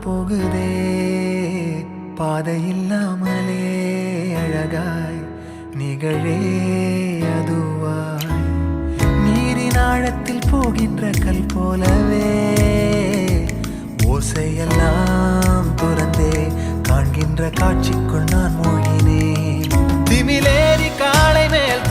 போகுதே பாதை இல்லாமலே அழகாய் நிகழே அதுவாய் நீரின் ஆழத்தில் போகின்ற கல் போலவே ஓசையெல்லாம் துறந்தே காண்கின்ற காட்சிக்குள் நான் மூழ்கினேன் திமிலேறி காளை மேல்